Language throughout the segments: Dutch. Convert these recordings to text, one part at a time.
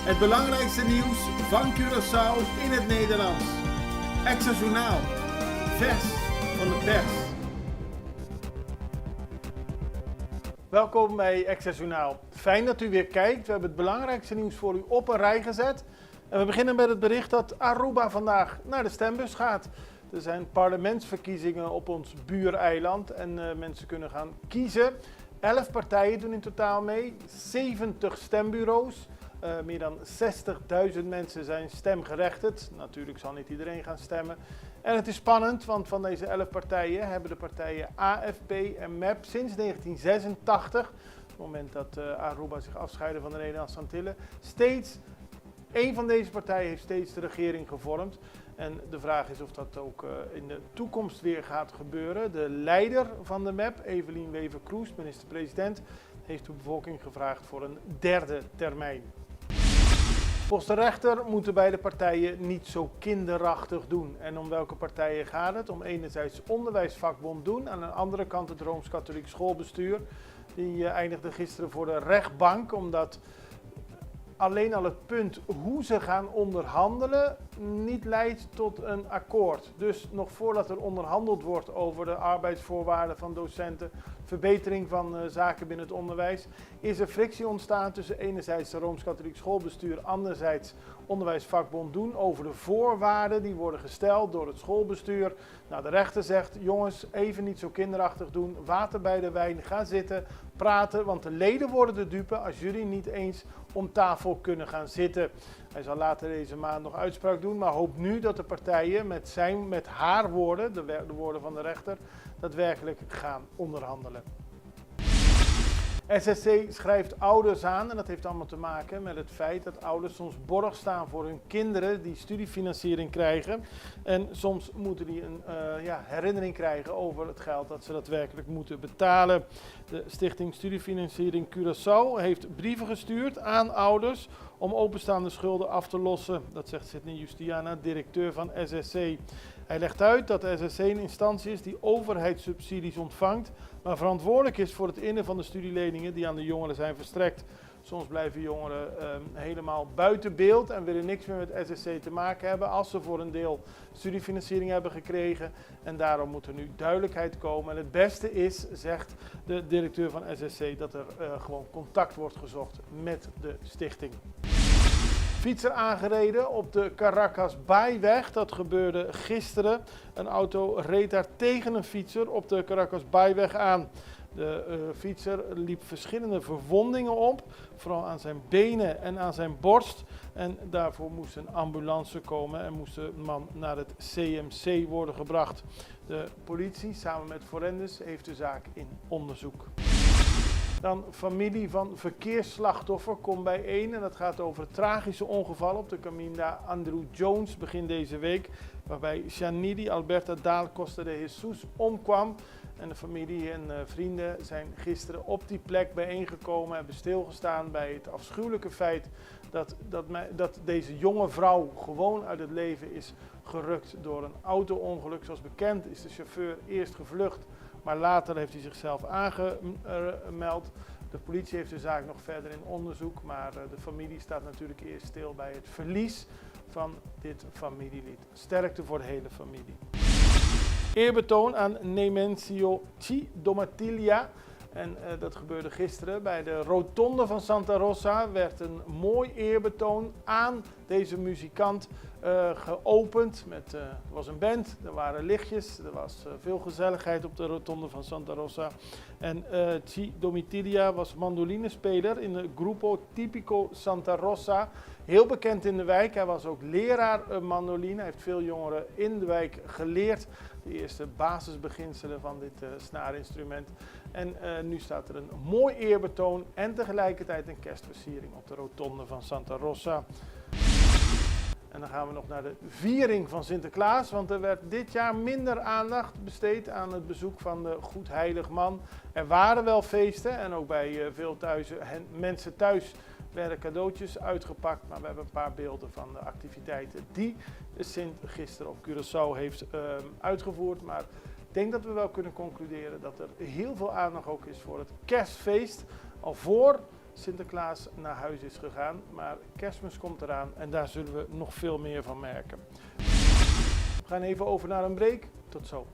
Het belangrijkste nieuws van Curaçao in het Nederlands. Extra Journaal. Vers van de pers. Welkom bij Extra Journaal. Fijn dat u weer kijkt. We hebben het belangrijkste nieuws voor u op een rij gezet. En we beginnen met het bericht dat Aruba vandaag naar de stembus gaat. Er zijn parlementsverkiezingen op ons buureiland en mensen kunnen gaan kiezen. 11 partijen doen in totaal mee, 70 stembureaus. Meer dan 60.000 mensen zijn stemgerechtigd. Natuurlijk zal niet iedereen gaan stemmen. En het is spannend, want van deze 11 partijen hebben de partijen AFP en MEP sinds 1986, op het moment dat Aruba zich afscheidde van de Nederlandse Antillen, één van deze partijen heeft steeds de regering gevormd. En de vraag is of dat ook in de toekomst weer gaat gebeuren. De leider van de MEP, Evelien Wever-Kroes, minister-president, heeft de bevolking gevraagd voor een derde termijn. Volgens de rechter moeten beide partijen niet zo kinderachtig doen. En om welke partijen gaat het? Om enerzijds onderwijsvakbond Doen, aan de andere kant het Rooms-Katholiek Schoolbestuur. Die eindigde gisteren voor de rechtbank, omdat alleen al het punt hoe ze gaan onderhandelen niet leidt tot een akkoord. Dus nog voordat er onderhandeld wordt over de arbeidsvoorwaarden van docenten, verbetering van zaken binnen het onderwijs, is er frictie ontstaan tussen enerzijds de Rooms-Katholiek Schoolbestuur, anderzijds onderwijsvakbond Doen over de voorwaarden die worden gesteld door het schoolbestuur. Nou, de rechter zegt, jongens, even niet zo kinderachtig doen, water bij de wijn, ga zitten, praten, want de leden worden de dupe als jullie niet eens om tafel kunnen gaan zitten. Hij zal later deze maand nog uitspraak doen, maar hoopt nu dat de partijen met haar woorden, de woorden van de rechter, daadwerkelijk gaan onderhandelen. SSC schrijft ouders aan en dat heeft allemaal te maken met het feit dat ouders soms borg staan voor hun kinderen die studiefinanciering krijgen. En soms moeten die een herinnering krijgen over het geld dat ze daadwerkelijk moeten betalen. De Stichting Studiefinanciering Curaçao heeft brieven gestuurd aan ouders om openstaande schulden af te lossen. Dat zegt Sidney Justiana, directeur van SSC. Hij legt uit dat de SSC een instantie is die overheidssubsidies ontvangt, maar verantwoordelijk is voor het innen van de studieleningen die aan de jongeren zijn verstrekt. Soms blijven jongeren helemaal buiten beeld en willen niks meer met SSC te maken hebben als ze voor een deel studiefinanciering hebben gekregen. En daarom moet er nu duidelijkheid komen. En het beste is, zegt de directeur van SSC, dat er gewoon contact wordt gezocht met de stichting. Fietser aangereden op de Caracas Baaiweg. Dat gebeurde gisteren. Een auto reed daar tegen een fietser op de Caracas Baaiweg aan. De fietser liep verschillende verwondingen op, vooral aan zijn benen en aan zijn borst. En daarvoor moest een ambulance komen en moest de man naar het CMC worden gebracht. De politie samen met Forendus heeft de zaak in onderzoek. Dan familie van verkeersslachtoffer komt bijeen en dat gaat over het tragische ongeval op de Caminda Andrew Jones begin deze week, waarbij Shanidi Alberta Daal Costa de Jesus omkwam. En de familie en vrienden zijn gisteren op die plek bijeengekomen en hebben stilgestaan bij het afschuwelijke feit dat deze jonge vrouw gewoon uit het leven is gerukt door een auto-ongeluk. Zoals bekend is de chauffeur eerst gevlucht, maar later heeft hij zichzelf aangemeld. De politie heeft de zaak nog verder in onderzoek, maar de familie staat natuurlijk eerst stil bij het verlies van dit familielid. Sterkte voor de hele familie. Eerbetoon aan Nemencio Domatiglia. En dat gebeurde gisteren bij de rotonde van Santa Rosa. Werd een mooi eerbetoon aan deze muzikant geopend. Er was een band, er waren lichtjes, er was veel gezelligheid op de rotonde van Santa Rosa. En Domatiglia was mandolinespeler in de Grupo Tipico Santa Rosa. Heel bekend in de wijk. Hij was ook leraar mandoline. Hij heeft veel jongeren in de wijk geleerd. De eerste basisbeginselen van dit snaarinstrument. En nu staat er een mooi eerbetoon en tegelijkertijd een kerstversiering op de rotonde van Santa Rosa. En dan gaan we nog naar de viering van Sinterklaas, want er werd dit jaar minder aandacht besteed aan het bezoek van de Goedheiligman. Er waren wel feesten en ook bij veel mensen thuis werden cadeautjes uitgepakt, maar we hebben een paar beelden van de activiteiten die de Sint gisteren op Curaçao heeft uitgevoerd. Maar ik denk dat we wel kunnen concluderen dat er heel veel aandacht ook is voor het kerstfeest. Al voor Sinterklaas naar huis is gegaan. Maar Kerstmis komt eraan en daar zullen we nog veel meer van merken. We gaan even over naar een break. Tot zo.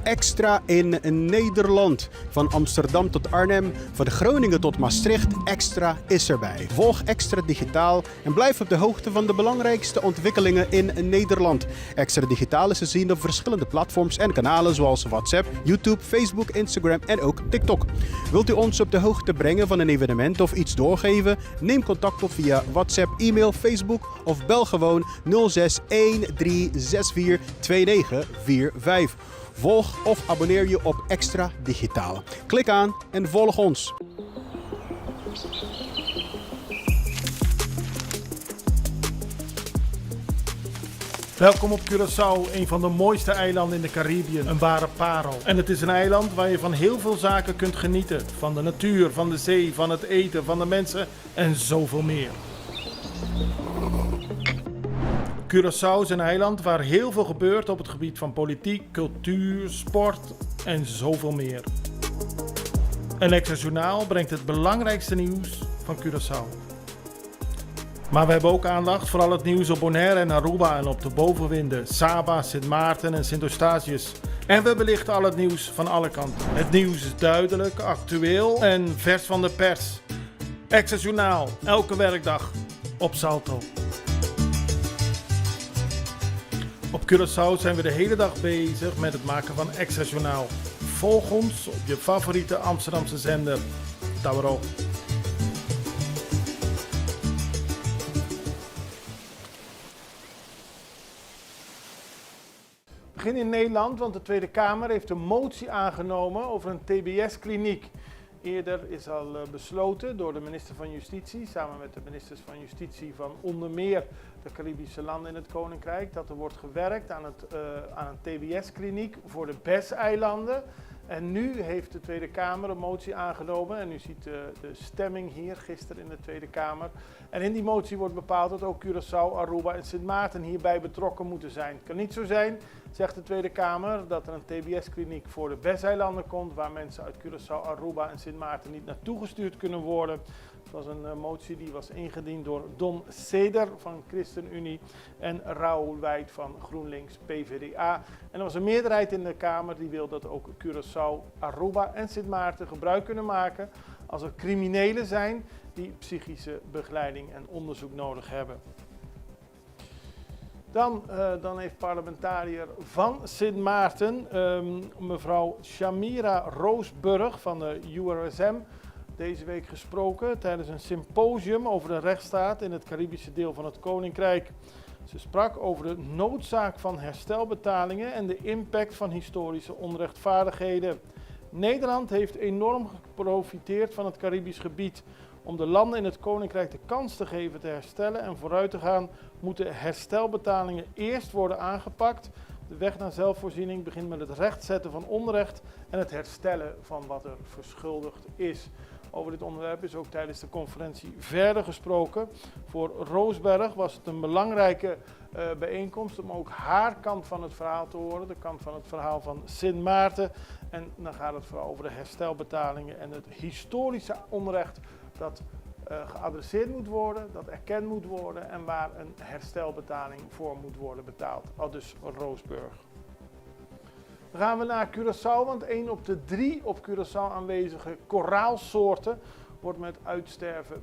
Extra in Nederland. Van Amsterdam tot Arnhem, van Groningen tot Maastricht, Extra is erbij. Volg Extra Digitaal en blijf op de hoogte van de belangrijkste ontwikkelingen in Nederland. Extra Digitaal is te zien op verschillende platforms en kanalen zoals WhatsApp, YouTube, Facebook, Instagram en ook TikTok. Wilt u ons op de hoogte brengen van een evenement of iets doorgeven? Neem contact op via WhatsApp, e-mail, Facebook of bel gewoon 06 1364 2945. Volg of abonneer je op Extra Digitaal. Klik aan en volg ons. Welkom op Curaçao, een van de mooiste eilanden in de Caribiën. Een ware parel. En het is een eiland waar je van heel veel zaken kunt genieten. Van de natuur, van de zee, van het eten, van de mensen en zoveel meer. Curaçao is een eiland waar heel veel gebeurt op het gebied van politiek, cultuur, sport en zoveel meer. Een Extra Journaal brengt het belangrijkste nieuws van Curaçao. Maar we hebben ook aandacht voor al het nieuws op Bonaire en Aruba en op de bovenwinden, Saba, Sint Maarten en Sint Eustatius. En we belichten al het nieuws van alle kanten. Het nieuws is duidelijk, actueel en vers van de pers. Extra Journaal, elke werkdag op Salto. Op Curaçao zijn we de hele dag bezig met het maken van Extra Journaal. Volg ons op je favoriete Amsterdamse zender. Tauro. We beginnen in Nederland, want de Tweede Kamer heeft een motie aangenomen over een TBS-kliniek. Eerder is al besloten door de minister van Justitie, samen met de ministers van Justitie van onder meer de Caribische landen in het Koninkrijk, dat er wordt gewerkt aan een TBS-kliniek voor de BES-eilanden. En nu heeft de Tweede Kamer een motie aangenomen en u ziet de stemming hier gisteren in de Tweede Kamer. En in die motie wordt bepaald dat ook Curaçao, Aruba en Sint Maarten hierbij betrokken moeten zijn. Het kan niet zo zijn, zegt de Tweede Kamer, dat er een TBS-kliniek voor de BES-eilanden komt waar mensen uit Curaçao, Aruba en Sint Maarten niet naartoe gestuurd kunnen worden. Het was een motie die was ingediend door Don Seder van ChristenUnie en Raoul Wijt van GroenLinks PvdA. En er was een meerderheid in de Kamer die wil dat ook Curaçao, Aruba en Sint Maarten gebruik kunnen maken als er criminelen zijn die psychische begeleiding en onderzoek nodig hebben. Dan heeft parlementariër van Sint Maarten, mevrouw Shamira Roosburg van de URSM, deze week gesproken tijdens een symposium over de rechtsstaat in het Caribische deel van het Koninkrijk. Ze sprak over de noodzaak van herstelbetalingen en de impact van historische onrechtvaardigheden. Nederland heeft enorm geprofiteerd van het Caribisch gebied. Om de landen in het Koninkrijk de kans te geven te herstellen en vooruit te gaan, moeten herstelbetalingen eerst worden aangepakt. De weg naar zelfvoorziening begint met het rechtzetten van onrecht en het herstellen van wat er verschuldigd is. Over dit onderwerp is ook tijdens de conferentie verder gesproken. Voor Roosberg was het een belangrijke bijeenkomst om ook haar kant van het verhaal te horen, de kant van het verhaal van Sint Maarten. En dan gaat het vooral over de herstelbetalingen en het historische onrecht dat geadresseerd moet worden, dat erkend moet worden en waar een herstelbetaling voor moet worden betaald. Aldus Roosburg. Dan gaan we naar Curaçao, want 1 op de 3 op Curaçao aanwezige koraalsoorten wordt met uitsterven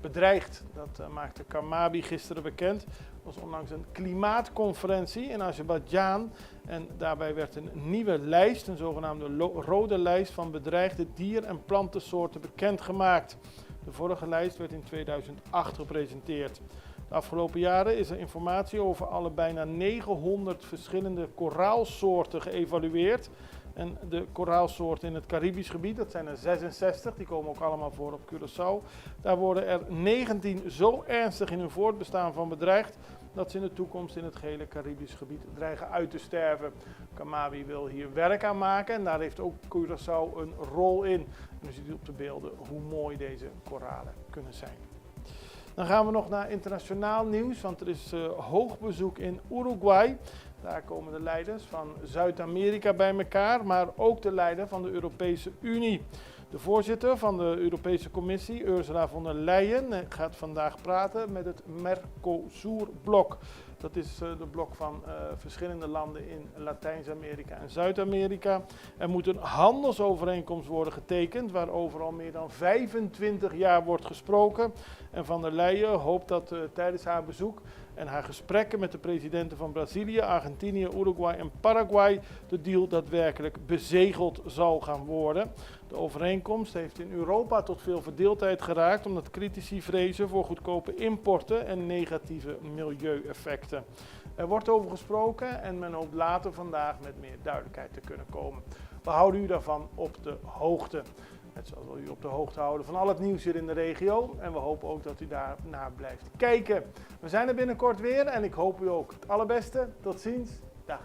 bedreigd. Dat maakte Kamabi gisteren bekend. Dat was onlangs een klimaatconferentie in Azerbeidzjan. En daarbij werd een nieuwe lijst, een zogenaamde rode lijst van bedreigde dier- en plantensoorten bekendgemaakt. De vorige lijst werd in 2008 gepresenteerd. De afgelopen jaren is er informatie over alle bijna 900 verschillende koraalsoorten geëvalueerd. En de koraalsoorten in het Caribisch gebied, dat zijn er 66, die komen ook allemaal voor op Curaçao. Daar worden er 19 zo ernstig in hun voortbestaan van bedreigd, dat ze in de toekomst in het gehele Caribisch gebied dreigen uit te sterven. Kamabi wil hier werk aan maken en daar heeft ook Curaçao een rol in. En u ziet op de beelden hoe mooi deze koralen kunnen zijn. Dan gaan we nog naar internationaal nieuws, want er is hoog bezoek in Uruguay. Daar komen de leiders van Zuid-Amerika bij elkaar, maar ook de leider van de Europese Unie. De voorzitter van de Europese Commissie, Ursula von der Leyen, gaat vandaag praten met het Mercosur-blok. Dat is de blok van verschillende landen in Latijns-Amerika en Zuid-Amerika. Er moet een handelsovereenkomst worden getekend, waarover al meer dan 25 jaar wordt gesproken. En van der Leyen hoopt dat tijdens haar bezoek en haar gesprekken met de presidenten van Brazilië, Argentinië, Uruguay en Paraguay de deal daadwerkelijk bezegeld zal gaan worden. De overeenkomst heeft in Europa tot veel verdeeldheid geraakt omdat critici vrezen voor goedkope importen en negatieve milieueffecten. Er wordt over gesproken en men hoopt later vandaag met meer duidelijkheid te kunnen komen. We houden u daarvan op de hoogte. Net zoals we u op de hoogte houden van al het nieuws hier in de regio. En we hopen ook dat u daar naar blijft kijken. We zijn er binnenkort weer en ik hoop u ook het allerbeste. Tot ziens. Dag.